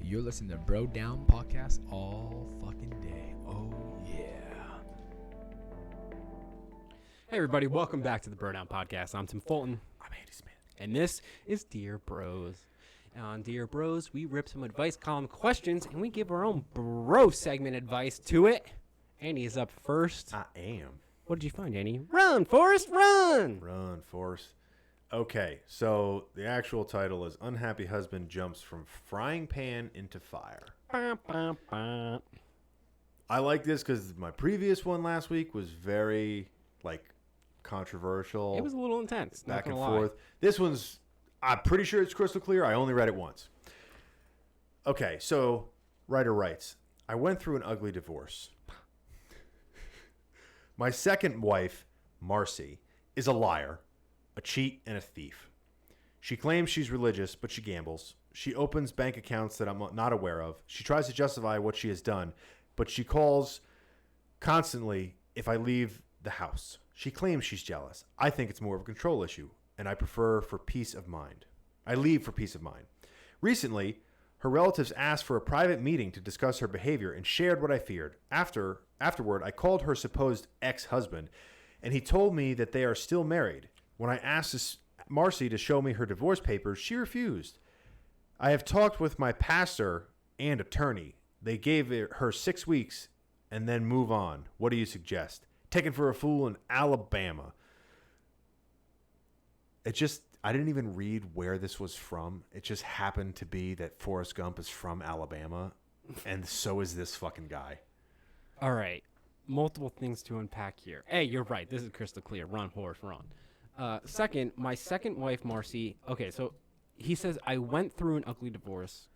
You're listening to Bro Down Podcast all fucking day. Oh, yeah. Hey, everybody. Welcome back to the Bro Down Podcast. I'm Tim Fulton. I'm Andy Smith. And this is Dear Bros. And on Dear Bros, we rip some advice column questions, and we give our own bro segment advice to it. Andy is up first. I am. What did you find, Andy? Run, Forrest, run! Run, Forrest. Okay, so the actual title is Unhappy Husband Jumps from Frying Pan into Fire. Bah, bah, bah. I like this because my previous one last week was very, controversial. It was a little intense. Back and lie. forth. This one's, I'm pretty sure it's crystal clear. I only read it once. Okay, so writer writes, I went through an ugly divorce. My second wife, Marcy, is a liar, a cheat, and a thief. She claims she's religious, but she gambles. She opens bank accounts that I'm not aware of. She tries to justify what she has done, but she calls constantly if I leave the house. She claims she's jealous. I think it's more of a control issue, and I prefer for peace of mind. I leave for peace of mind. Recently, her relatives asked for a private meeting to discuss her behavior and shared what I feared. Afterward, I called her supposed ex-husband, and he told me that they are still married. When I asked Marcy to show me her divorce papers, she refused. I have talked with my pastor and attorney. They gave her 6 weeks and then move on. What do you suggest? Taken for a fool in Alabama. I didn't even read where this was from. It just happened to be that Forrest Gump is from Alabama, and so is this fucking guy. All right. Multiple things to unpack here. Hey, you're right. This is crystal clear. Run, horse, run. Second, my second wife, Marcy. Okay, so he says, I went through an ugly divorce.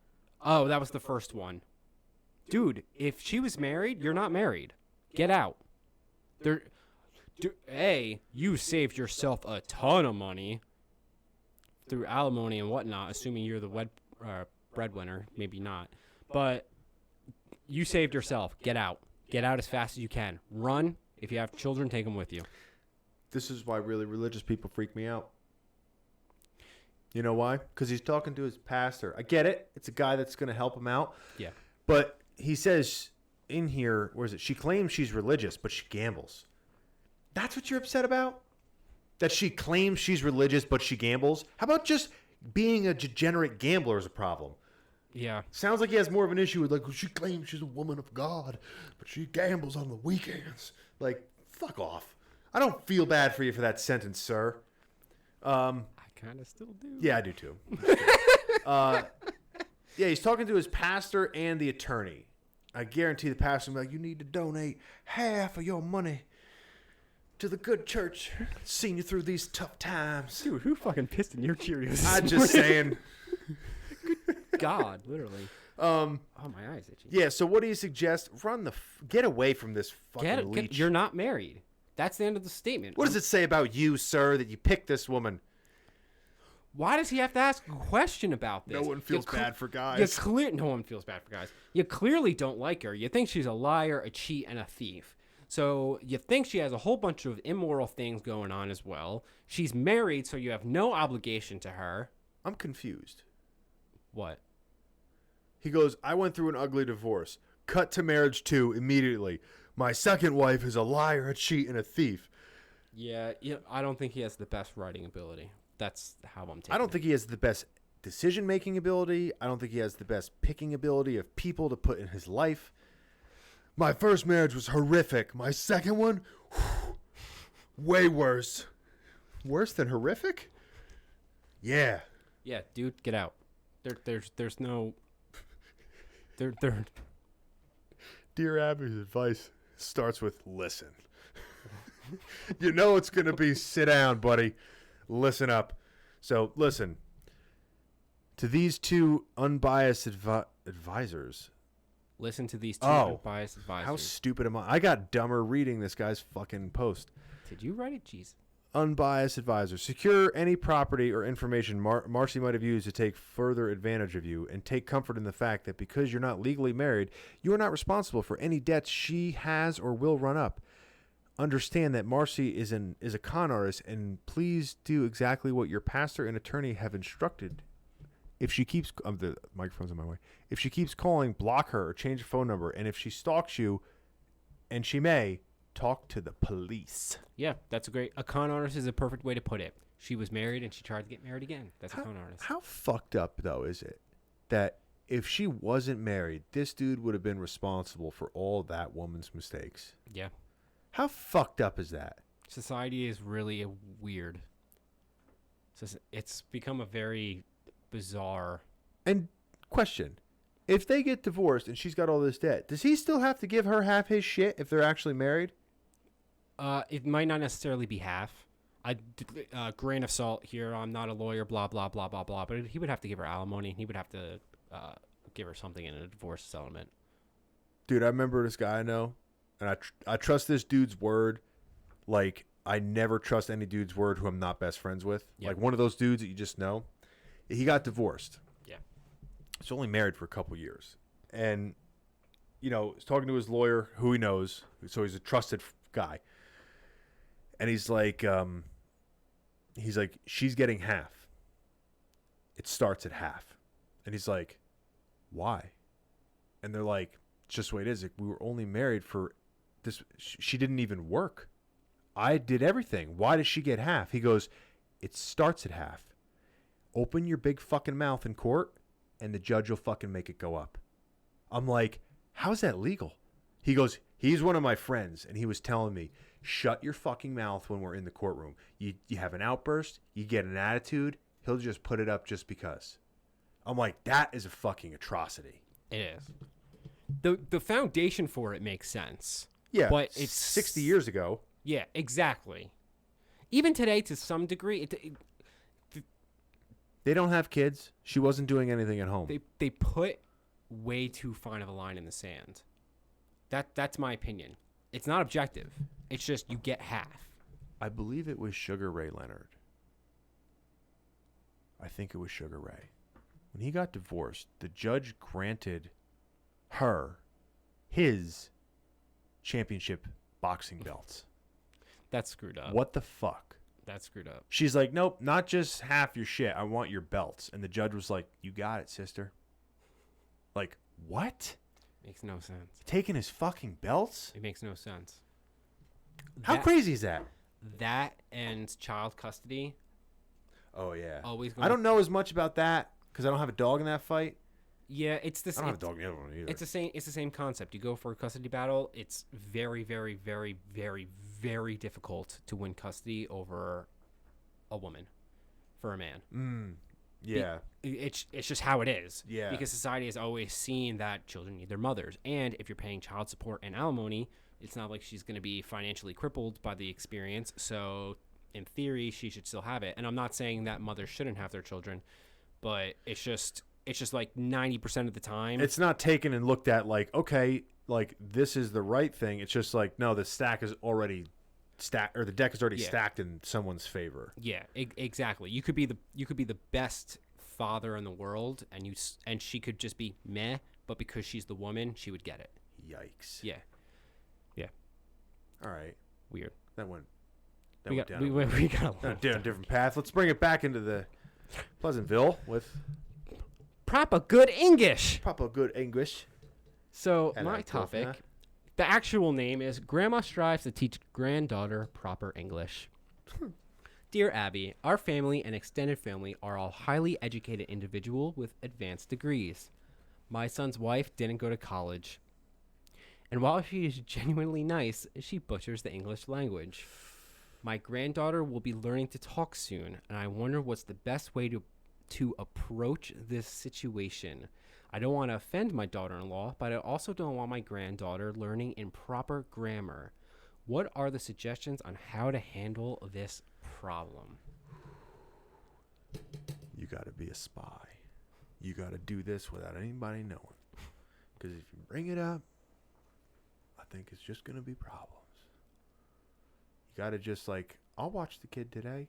Oh, that was the first one. Dude, if she was married, you're not married. Get out. You saved yourself a ton of money through alimony and whatnot, assuming you're the breadwinner. Maybe not. But you saved yourself. Get out. Get out as fast as you can. Run. If you have children, take them with you. This is why really religious people freak me out. You know why? Because he's talking to his pastor. I get it. It's a guy that's going to help him out. Yeah. But he says in here, where is it? She claims she's religious, but she gambles. That's what you're upset about? That she claims she's religious, but she gambles? How about just being a degenerate gambler is a problem? Yeah. Sounds like he has more of an issue with, she claims she's a woman of God, but she gambles on the weekends. Fuck off. I don't feel bad for you for that sentence, sir. I kind of still do. Yeah, I do too. Yeah, he's talking to his pastor and the attorney. I guarantee the pastor will be like, you need to donate half of your money to the good church. Seen you through these tough times. Dude, who fucking pissed in your Cheerios? I'm just saying. God, literally. Oh, my eyes itchy. Yeah, so what do you suggest? Get away from this fucking leech. You're not married. That's the end of the statement. What does it say about you, sir, that you picked this woman? Why does he have to ask a question about this? No one feels bad for guys. No one feels bad for guys. You clearly don't like her. You think she's a liar, a cheat, and a thief. So you think she has a whole bunch of immoral things going on as well. She's married, so you have no obligation to her. I'm confused. What? He goes, I went through an ugly divorce. Cut to marriage 2 immediately. My second wife is a liar, a cheat, and a thief. Yeah, I don't think he has the best writing ability. That's how I'm taking it. I don't think he has the best decision-making ability. I don't think he has the best picking ability of people to put in his life. My first marriage was horrific. My second one, way worse. Worse than horrific? Yeah. Yeah, dude, get out. There's no... Dear Abby's advice starts with listen. You know it's going to be sit down, buddy. Listen up. So, listen. To these two unbiased advisors. Listen to these two unbiased advisors. How stupid am I? I got dumber reading this guy's fucking post. Did you write it? Jeez. Unbiased advisors. Secure any property or information Marcy might have used to take further advantage of you, and take comfort in the fact that because you're not legally married, you are not responsible for any debts she has or will run up. Understand that Marcy is a con artist, and please do exactly what your pastor and attorney have instructed if she keeps the microphone's on my way. If she keeps calling, block her or change her phone number. And if she stalks you, and she may, talk to the police. Yeah, that's a con artist is a perfect way to put it. She was married and she tried to get married again. That's a con artist. How fucked up though is it that if she wasn't married, this dude would have been responsible for all that woman's mistakes? Yeah. How fucked up is that? Society is really weird. It's become a very bizarre. And question, if they get divorced and she's got all this debt, does he still have to give her half his shit if they're actually married? It might not necessarily be half. Grain of salt here. I'm not a lawyer, blah, blah, blah, blah, blah. But he would have to give her alimony. He would have to give her something in a divorce settlement. Dude, I remember this guy I know, and I trust this dude's word. Like, I never trust any dude's word who I'm not best friends with. Yep. Like, one of those dudes that you just know. He got divorced. Yeah. He's only married for a couple years. And, you know, he's talking to his lawyer, who he knows. So he's a trusted guy. And he's like, she's getting half. It starts at half. And he's like, why? And they're like, it's just the way it is. Like, we were only married for this. She didn't even work. I did everything. Why does she get half? He goes, it starts at half. Open your big fucking mouth in court, and the judge will fucking make it go up. I'm like, how's that legal? He goes, he's one of my friends, and he was telling me, shut your fucking mouth when we're in the courtroom. You have an outburst, you get an attitude, he'll just put it up just because. I'm like, that is a fucking atrocity. It is. The foundation for it makes sense. Yeah, but it's 60 years ago. Yeah, exactly. Even today, to some degree, they don't have kids. She wasn't doing anything at home. They put way too fine of a line in the sand. That's my opinion. It's not objective. It's just you get half. I believe it was Sugar Ray Leonard. I think it was Sugar Ray. When he got divorced, the judge granted her his championship boxing belts. That's screwed up. What the fuck? That's screwed up. She's like, nope, not just half your shit. I want your belts. And the judge was like, you got it, sister. Like, what? Makes no sense. Taking his fucking belts? It makes no sense. How crazy is that? That and child custody. Oh, yeah. Always. I don't know as much about that because I don't have a dog in that fight. Yeah, it's the same. I don't have a dog in the other one either. It's the same concept. You go for a custody battle. It's very, very, very, very, very difficult to win custody over a woman for a man. Yeah. It's just how it is. Yeah. Because society has always seen that children need their mothers, and if you're paying child support and alimony, it's not like she's going to be financially crippled by the experience. So, in theory, she should still have it. And I'm not saying that mothers shouldn't have their children, but it's just like 90% of the time. It's not taken and looked at like, okay, like this is the right thing. It's just like, no, the stack is already stacked, or the deck is already stacked in someone's favor. Yeah, exactly. You could be the best father in the world, and she could just be meh, but because she's the woman, she would get it. Yikes. Yeah. All right. Weird. That went We got down a a different path. Let's bring it back into the Pleasantville with proper good English. proper good English. So Hello, my topic, Governor. the actual name is Grandma strives to teach granddaughter proper English. Dear Abby, our family and extended family are all highly educated individuals with advanced degrees. My son's wife didn't go to college. And while she is genuinely nice, she butchers the English language. My granddaughter will be learning to talk soon, and I wonder what's the best way to approach this situation. I don't want to offend my daughter-in-law, but I also don't want my granddaughter learning improper grammar. What are the suggestions on how to handle this problem? You got to be a spy. You got to do this without anybody knowing. Because if you bring it up, I think it's just going to be problems. You got to just like, I'll watch the kid today.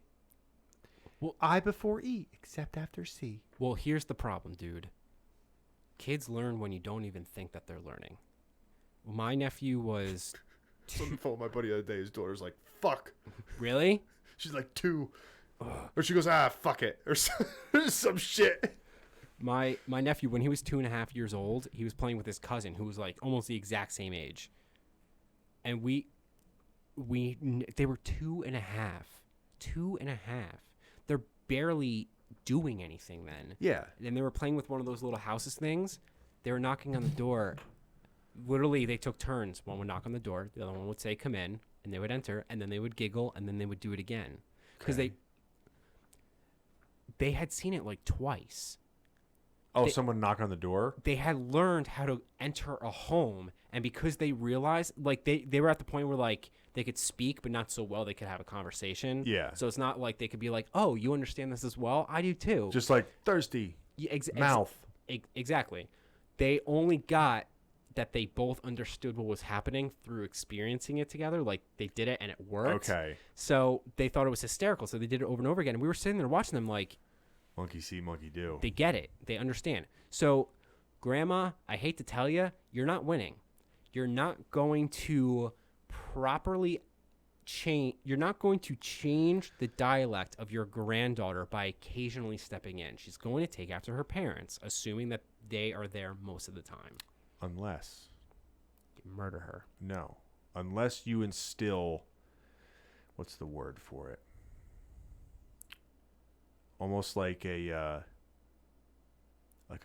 Well, I before E, except after C. Well, here's the problem, dude. Kids learn when you don't even think that they're learning. My nephew was... Someone phoned my buddy the other day. His daughter's like, fuck. Really? She's like 2. Or she goes, fuck it. Or some shit. My nephew, when he was 2.5 years old, he was playing with his cousin who was like almost the exact same age, and they were 2.5. 2.5. They're barely doing anything then. Yeah. And they were playing with one of those little houses things. They were knocking on the door. Literally, they took turns. One would knock on the door. The other one would say, "Come in," and they would enter, and then they would giggle, and then they would do it again. Because they had seen it like twice. Oh, someone knock on the door? They had learned how to enter a home, and because they realized, like, they were at the point where, like, they could speak, but not so well they could have a conversation. Yeah. So it's not like they could be like, "Oh, you understand this as well? I do too." Just like thirsty. Yeah, mouth. Exactly. They only got that they both understood what was happening through experiencing it together. Like, they did it and it worked. Okay. So they thought it was hysterical. So they did it over and over again. And we were sitting there watching them like, monkey see, monkey do. they get it. They understand. So, Grandma, I hate to tell you, you're not winning. You're not going to properly change. You're not going to change the dialect of your granddaughter by occasionally stepping in. She's going to take after her parents, assuming that they are there most of the time. Unless. Murder her. No. Unless you instill, what's the word for it? Almost like a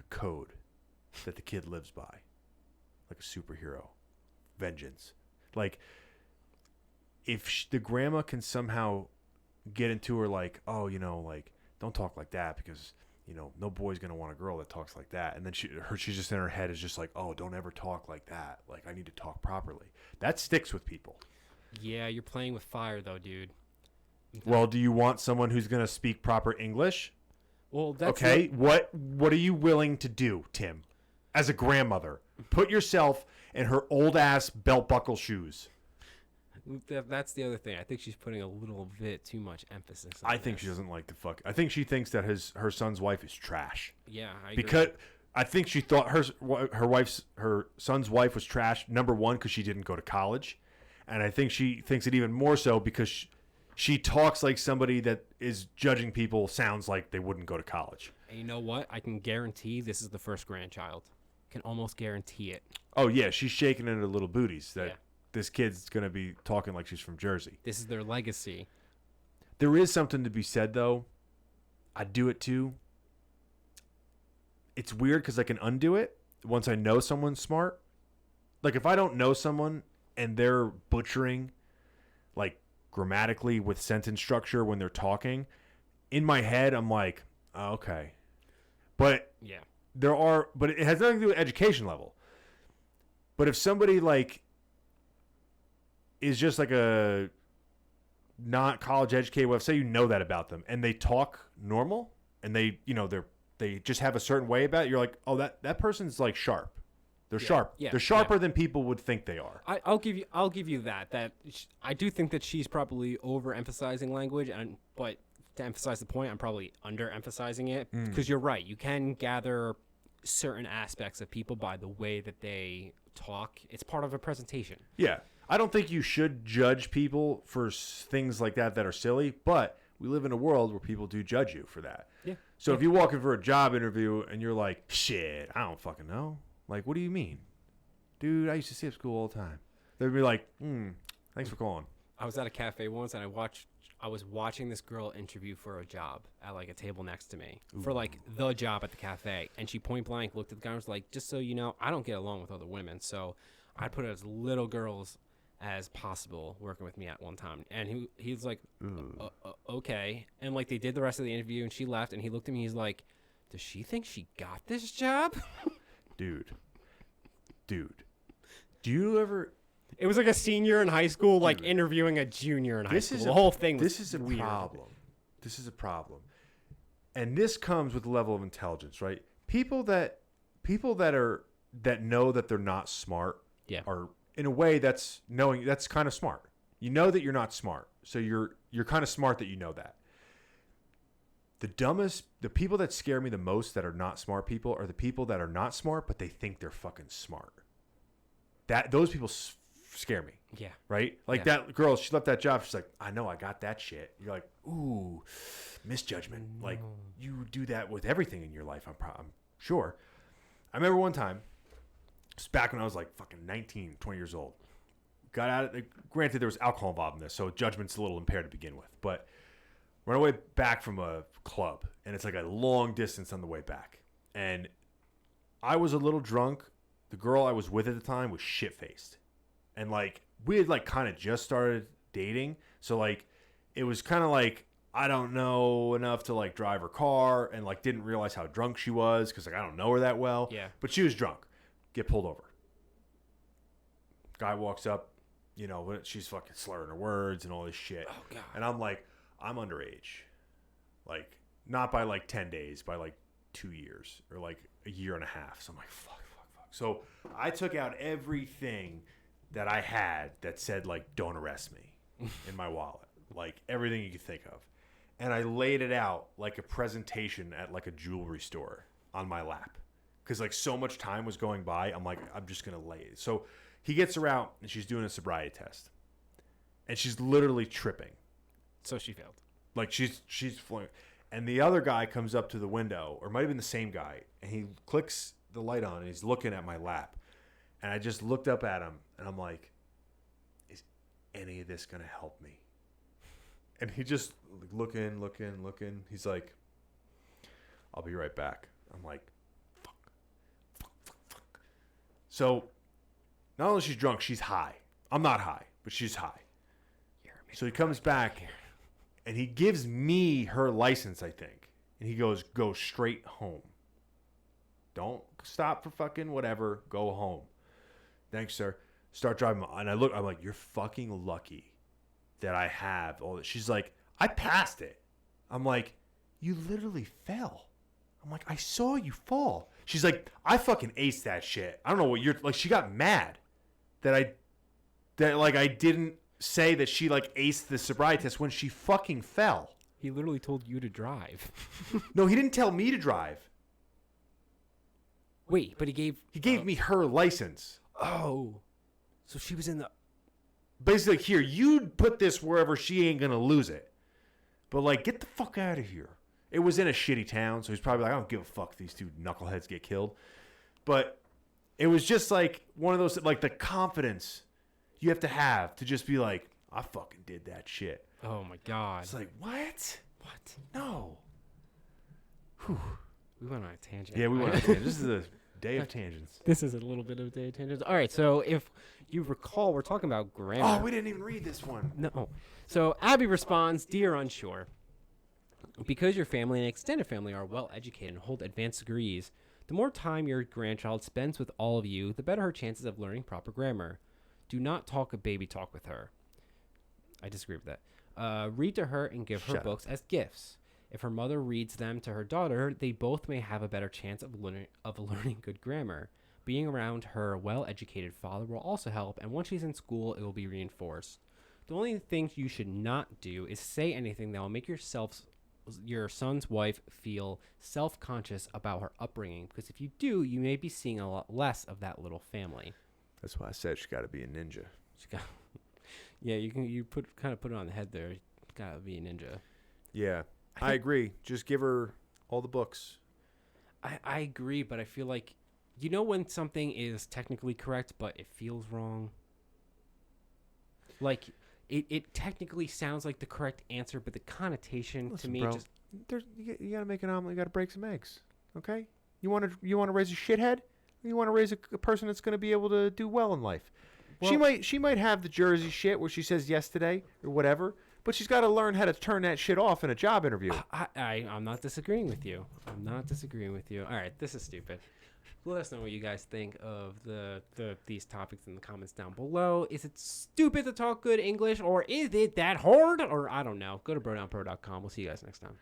code that the kid lives by. Like a superhero. Vengeance. Like, if the grandma can somehow get into her like, oh, like, don't talk like that because, no boy's going to want a girl that talks like that. And then she's just in her head is just like, oh, don't ever talk like that. Like, I need to talk properly. That sticks with people. Yeah, you're playing with fire though, dude. Well, do you want someone who's going to speak proper English? Well, that's okay. What are you willing to do, Tim? As a grandmother, put yourself in her old ass belt buckle shoes. That's the other thing. I think she's putting a little bit too much emphasis on I think she doesn't like the fuck. I think she thinks that her son's wife is trash. Yeah, I agree. Because I think she thought her son's wife was trash. Number one, because she didn't go to college, and I think she thinks it even more so because she talks like somebody that is judging people sounds like they wouldn't go to college. And you know what? I can guarantee this is the first grandchild. Can almost guarantee it. Oh yeah, she's shaking in her little booties that. Yeah. This kid's going to be talking like she's from Jersey. This is their legacy. There is something to be said, though. I do it, too. It's weird because I can undo it once I know someone's smart. Like, if I don't know someone and they're butchering, like, grammatically with sentence structure when they're talking, in my head, I'm like, oh, okay. But yeah, but it has nothing to do with education level. But if somebody, like, is just like a not college educated, well, say you know that about them and they talk normal and they just have a certain way about it, you're like, oh, that person's like sharp. They're sharp. Yeah, they're sharper than people would think they are. I'll give you that I do think that she's probably overemphasizing language, but to emphasize the point, I'm probably underemphasizing it because you're right. You can gather certain aspects of people by the way that they talk. It's part of a presentation. Yeah. I don't think you should judge people for things like that are silly, but we live in a world where people do judge you for that. Yeah. So if you walk in for a job interview and you're like, shit, I don't fucking know. Like, what do you mean? Dude, I used to skip school all the time. They'd be like, thanks for calling. I was at a cafe once and I was watching this girl interview for a job at like a table next to me for like the job at the cafe. And she point blank looked at the guy and was like, just so you know, I don't get along with other women. So I'd put as little girls as possible working with me at one time. And he was like, okay. And like they did the rest of the interview and she left and he looked at me. He's like, does she think she got this job? Dude. Do you ever... It was like a senior in high school, like interviewing a junior in high school. The whole thing was weird. Problem. This is a problem. And this comes with a level of intelligence, right? People that know that they're not smart are, in a way, that's kind of smart. You know that you're not smart. So you're kind of smart that you know that. The people that scare me the most that are not smart people are the people that are not smart, but they think they're fucking smart. Those people scare me. Yeah. Right? Like that girl, she left that job. She's like, I know, I got that shit. You're like, ooh, misjudgment. Like, you do that with everything in your life. I'm Sure. I remember one time, it's back when I was like fucking 19, 20 years old. Got out of it. Granted, there was alcohol involved in this, so judgment's a little impaired to begin with. But we're on our way back from a club, and it's like a long distance on the way back. And I was a little drunk. The girl I was with at the time was shit-faced. And, like, we had, like, kind of just started dating. So, like, it was kind of like, I don't know enough to, like, drive her car and, like, didn't realize how drunk she was because, like, I don't know her that well. Yeah. But she was drunk. Get pulled over. Guy walks up. You know, she's fucking slurring her words and all this shit. Oh, God. And I'm like, I'm underage. Like, not by, like, 10 days, by, like, 2 years or, like, a year and a half. So I'm like, fuck. So I took out everything that I had that said, like, don't arrest me in my wallet. Like, everything you could think of. And I laid it out like a presentation at, like, a jewelry store on my lap. Because, like, so much time was going by. I'm like, I'm just going to lay it. So he gets her out, and she's doing a sobriety test. And she's literally tripping. So she failed. Like, she's flying. And the other guy comes up to the window, or it might have been the same guy, and he clicks the light on, and he's looking at my lap. And I just looked up at him, and I'm like, is any of this going to help me? And he just looking. He's like, I'll be right back. I'm like, fuck. So not only she's drunk, she's high. I'm not high, but she's high. So he comes back, and he gives me her license, I think. And he goes, go straight home. Don't stop for fucking whatever. Go home. Thanks, sir. Start driving. And I'm like, you're fucking lucky that I have all that. She's like, I passed it. I'm like, you literally fell. I'm like, I saw you fall. She's like, I fucking aced that shit. I don't know what you're like. She got mad that I didn't say that she like aced the sobriety test when she fucking fell. He literally told you to drive. No, he didn't tell me to drive. Wait, but he gave me her license. Oh, so she was in the. Basically, here, you put this wherever she ain't gonna lose it. But like, get the fuck out of here. It was in a shitty town, so he's probably like, I don't give a fuck if these two knuckleheads get killed. But it was just like one of those, like the confidence you have to just be like, I fucking did that shit. Oh my God. It's like, what? What? No. Whew. We went on a tangent. Yeah, we went on a tangent. This is a day of tangents. This is a little bit of a day of tangents. All right, so if you recall, we're talking about grammar. Oh, we didn't even read this one. No. So Abby responds, Dear Unsure, because your family and extended family are well educated and hold advanced degrees, the more time your grandchild spends with all of you, the better her chances of learning proper grammar. Do not talk a baby talk with her. I disagree with that. Read to her and give her books as gifts. If her mother reads them to her daughter, they both may have a better chance of learning good grammar. Being around her well-educated father will also help, and once she's in school, it will be reinforced. The only thing you should not do is say anything that will make your son's wife feel self-conscious about her upbringing, because if you do, you may be seeing a lot less of that little family. That's why I said she's got to be a ninja. Yeah, you put it on the head there. Got to be a ninja. Yeah, I agree. Just give her all the books. I agree, but I feel like, you know when something is technically correct, but it feels wrong? Like, it technically sounds like the correct answer, but the connotation to me bro, just... you got to make an omelet, you got to break some eggs, okay? You want to raise a shithead? Or you want to raise a person that's going to be able to do well in life? Well, she might have the Jersey shit where she says yes today or whatever, but she's got to learn how to turn that shit off in a job interview. I'm not disagreeing with you. All right, this is stupid. Let us know what you guys think of these topics in the comments down below. Is it stupid to talk good English, or is it that hard? Or I don't know. Go to brodownpro.com. We'll see you guys next time.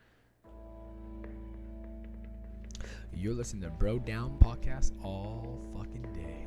You're listening to Bro Down Podcast all fucking day.